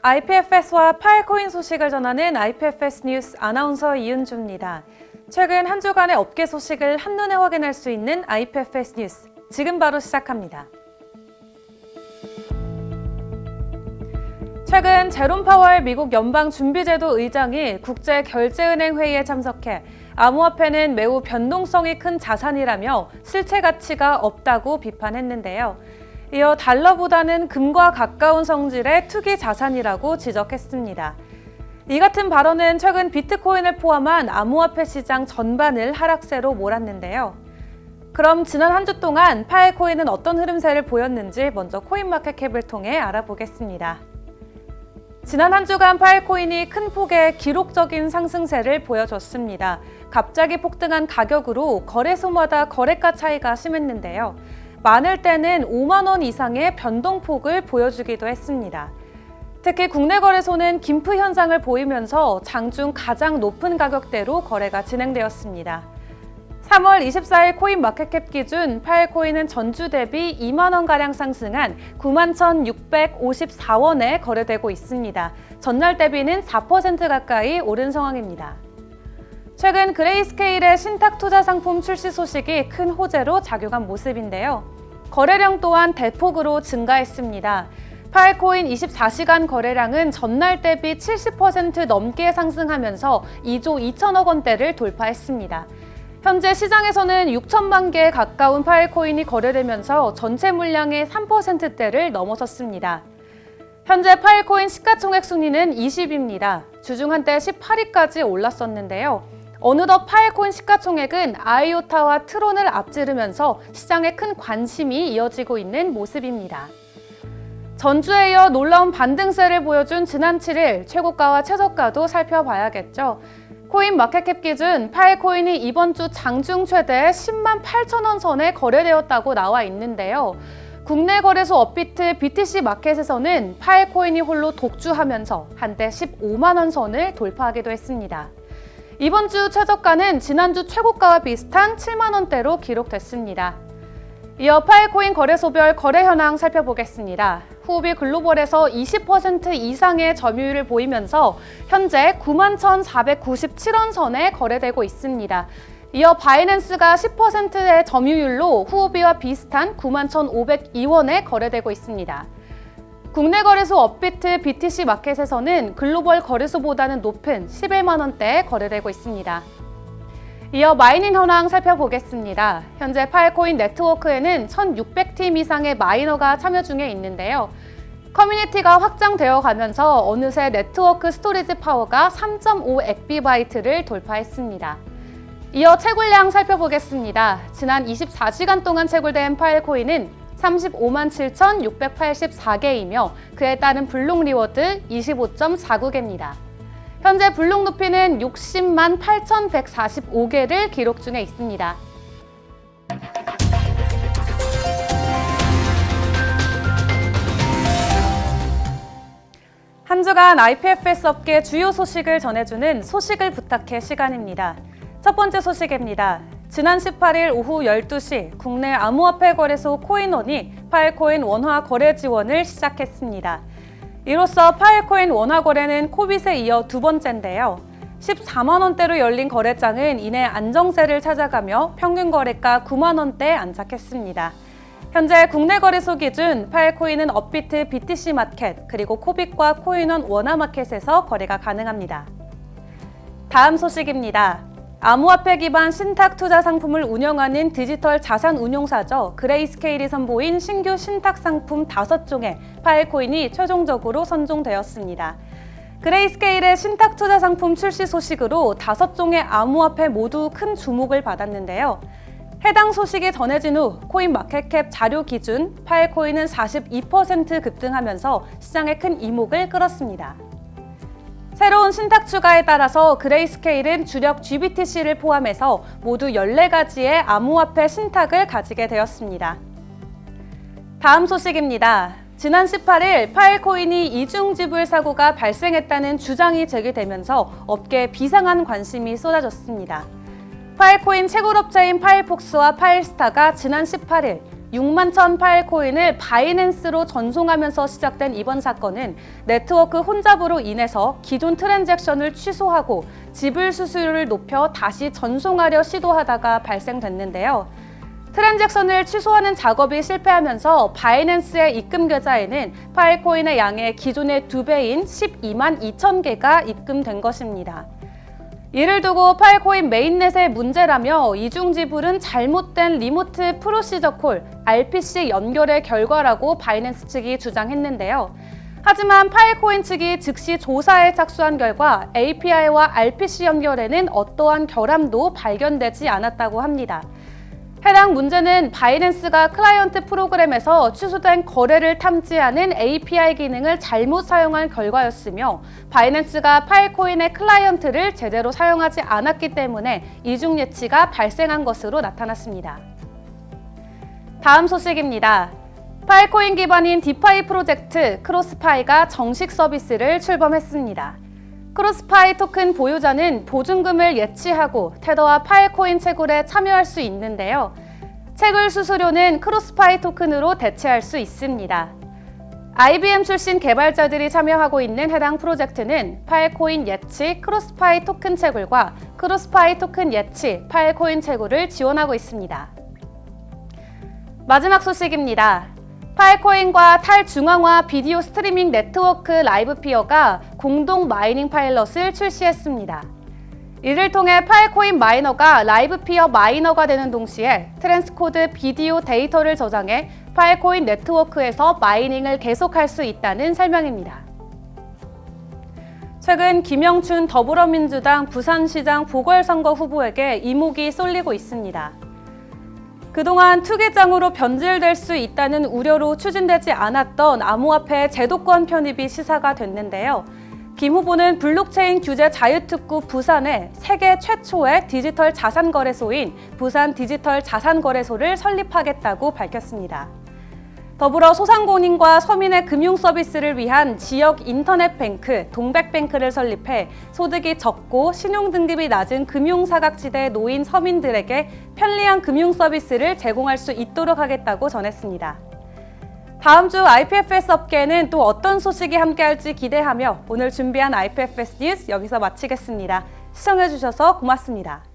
IPFS와 파일코인 소식을 전하는 IPFS 뉴스 아나운서 이은주입니다. 최근 한 주간의 업계 소식을 한눈에 확인할 수 있는 IPFS 뉴스, 지금 바로 시작합니다. 최근 제롬 파월 미국 연방준비제도 의장이 국제결제은행 회의에 참석해 암호화폐는 매우 변동성이 큰 자산이라며 실체 가치가 없다고 비판했는데요. 이어 달러보다는 금과 가까운 성질의 투기 자산이라고 지적했습니다. 이 같은 발언은 최근 비트코인을 포함한 암호화폐 시장 전반을 하락세로 몰았는데요. 그럼 지난 한 주 동안 파일코인은 어떤 흐름세를 보였는지 먼저 코인마켓캡을 통해 알아보겠습니다. 지난 한 주간 파일코인이 큰 폭의 기록적인 상승세를 보여줬습니다. 갑자기 폭등한 가격으로 거래소마다 거래가 차이가 심했는데요. 많을 때는 5만 원 이상의 변동폭을 보여주기도 했습니다. 특히 국내 거래소는 김프 현상을 보이면서 장중 가장 높은 가격대로 거래가 진행되었습니다. 3월 24일 코인마켓캡 기준 파일코인은 전주 대비 2만 원가량 상승한 91,654원에 거래되고 있습니다. 전날 대비는 4% 가까이 오른 상황입니다. 최근 그레이스케일의 신탁 투자 상품 출시 소식이 큰 호재로 작용한 모습인데요. 거래량 또한 대폭으로 증가했습니다. 파일코인 24시간 거래량은 전날 대비 70% 넘게 상승하면서 2조 2천억 원대를 돌파했습니다. 현재 시장에서는 6천만 개에 가까운 파일코인이 거래되면서 전체 물량의 3%대를 넘어섰습니다. 현재 파일코인 시가총액 순위는 20위입니다. 주중 한때 18위까지 올랐었는데요. 어느덧 파일코인 시가총액은 아이오타와 트론을 앞지르면서 시장에 큰 관심이 이어지고 있는 모습입니다. 전주에 이어 놀라운 반등세를 보여준 지난 7일 최고가와 최저가도 살펴봐야겠죠. 코인마켓캡 기준 파일코인이 이번 주 장중 최대 10만 8천 원 선에 거래되었다고 나와 있는데요. 국내 거래소 업비트 BTC 마켓에서는 파일코인이 홀로 독주하면서 한때 15만 원 선을 돌파하기도 했습니다. 이번 주 최저가는 지난주 최고가와 비슷한 7만 원대로 기록됐습니다. 이어 파일코인 거래소별 거래 현황 살펴보겠습니다. 후오비 글로벌에서 20% 이상의 점유율을 보이면서 현재 91,497원 선에 거래되고 있습니다. 이어 바이낸스가 10%의 점유율로 후오비와 비슷한 91,502원에 거래되고 있습니다. 국내 거래소 업비트 BTC 마켓에서는 글로벌 거래소보다는 높은 11만 원대에 거래되고 있습니다. 이어 마이닝 현황 살펴보겠습니다. 현재 파일코인 네트워크에는 1,600팀 이상의 마이너가 참여 중에 있는데요. 커뮤니티가 확장되어 가면서 어느새 네트워크 스토리지 파워가 3.5 엑비바이트를 돌파했습니다. 이어 채굴량 살펴보겠습니다. 지난 24시간 동안 채굴된 파일코인은 35만 7,684개이며 그에 따른 블록 리워드 25.49개입니다. 현재 블록 높이는 60만 8,145개를 기록 중에 있습니다. 한 주간 IPFS 업계 주요 소식을 전해주는 소식을 부탁해 시간입니다. 첫 번째 소식입니다. 지난 18일 오후 12시 국내 암호화폐 거래소 코인원이 파일코인 원화 거래 지원을 시작했습니다. 이로써 파일코인 원화 거래는 코빗에 이어 두 번째인데요. 14만 원대로 열린 거래장은 이내 안정세를 찾아가며 평균 거래가 9만 원대에 안착했습니다. 현재 국내 거래소 기준 파일코인은 업비트 BTC 마켓 그리고 코빗과 코인원 원화 마켓에서 거래가 가능합니다. 다음 소식입니다. 암호화폐 기반 신탁 투자 상품을 운영하는 디지털 자산 운용사죠. 그레이스케일이 선보인 신규 신탁 상품 5종에 파일코인이 최종적으로 선종되었습니다. 그레이스케일의 신탁 투자 상품 출시 소식으로 5종의 암호화폐 모두 큰 주목을 받았는데요. 해당 소식이 전해진 후 코인마켓캡 자료 기준 파일코인은 42% 급등하면서 시장에 큰 이목을 끌었습니다. 새로운 신탁 추가에 따라서 그레이스케일은 주력 GBTC를 포함해서 모두 14가지의 암호화폐 신탁을 가지게 되었습니다. 다음 소식입니다. 지난 18일 파일코인이 이중지불 사고가 발생했다는 주장이 제기되면서 업계에 비상한 관심이 쏟아졌습니다. 파일코인 채굴업체인 파일폭스와 파일스타가 지난 18일 61,000 파일코인을 바이낸스로 전송하면서 시작된 이번 사건은 네트워크 혼잡으로 인해서 기존 트랜잭션을 취소하고 지불 수수료를 높여 다시 전송하려 시도하다가 발생됐는데요. 트랜잭션을 취소하는 작업이 실패하면서 바이낸스의 입금 계좌에는 파일코인의 양의 기존의 2배인 12만 2천 개가 입금된 것입니다. 이를 두고 파일코인 메인넷의 문제라며 이중 지불은 잘못된 리모트 프로시저 콜 (RPC) 연결의 결과라고 바이낸스 측이 주장했는데요. 하지만 파일코인 측이 즉시 조사에 착수한 결과 API와 RPC 연결에는 어떠한 결함도 발견되지 않았다고 합니다. 해당 문제는 바이낸스가 클라이언트 프로그램에서 취소된 거래를 탐지하는 API 기능을 잘못 사용한 결과였으며 바이낸스가 파일코인의 클라이언트를 제대로 사용하지 않았기 때문에 이중 예치가 발생한 것으로 나타났습니다. 다음 소식입니다. 파일코인 기반인 디파이 프로젝트 크로스파이가 정식 서비스를 출범했습니다. 크로스파이 토큰 보유자는 보증금을 예치하고 테더와 파일코인 채굴에 참여할 수 있는데요. 채굴 수수료는 크로스파이 토큰으로 대체할 수 있습니다. IBM 출신 개발자들이 참여하고 있는 해당 프로젝트는 파일코인 예치 크로스파이 토큰 채굴과 크로스파이 토큰 예치 파일코인 채굴을 지원하고 있습니다. 마지막 소식입니다. 파일코인과 탈중앙화 비디오 스트리밍 네트워크 라이브피어가 공동 마이닝 파일럿을 출시했습니다. 이를 통해 파일코인 마이너가 라이브피어 마이너가 되는 동시에 트랜스코드 비디오 데이터를 저장해 파일코인 네트워크에서 마이닝을 계속할 수 있다는 설명입니다. 최근 김영춘 더불어민주당 부산시장 보궐선거 후보에게 이목이 쏠리고 있습니다. 그동안 투기장으로 변질될 수 있다는 우려로 추진되지 않았던 암호화폐 제도권 편입이 시사가 됐는데요. 김 후보는 블록체인 규제 자유특구 부산에 세계 최초의 디지털 자산거래소인 부산 디지털 자산거래소를 설립하겠다고 밝혔습니다. 더불어 소상공인과 서민의 금융 서비스를 위한 지역 인터넷 뱅크 동백뱅크를 설립해 소득이 적고 신용등급이 낮은 금융사각지대에 놓인 서민들에게 편리한 금융 서비스를 제공할 수 있도록 하겠다고 전했습니다. 다음 주 IPFS 업계에는 또 어떤 소식이 함께할지 기대하며 오늘 준비한 IPFS 뉴스 여기서 마치겠습니다. 시청해주셔서 고맙습니다.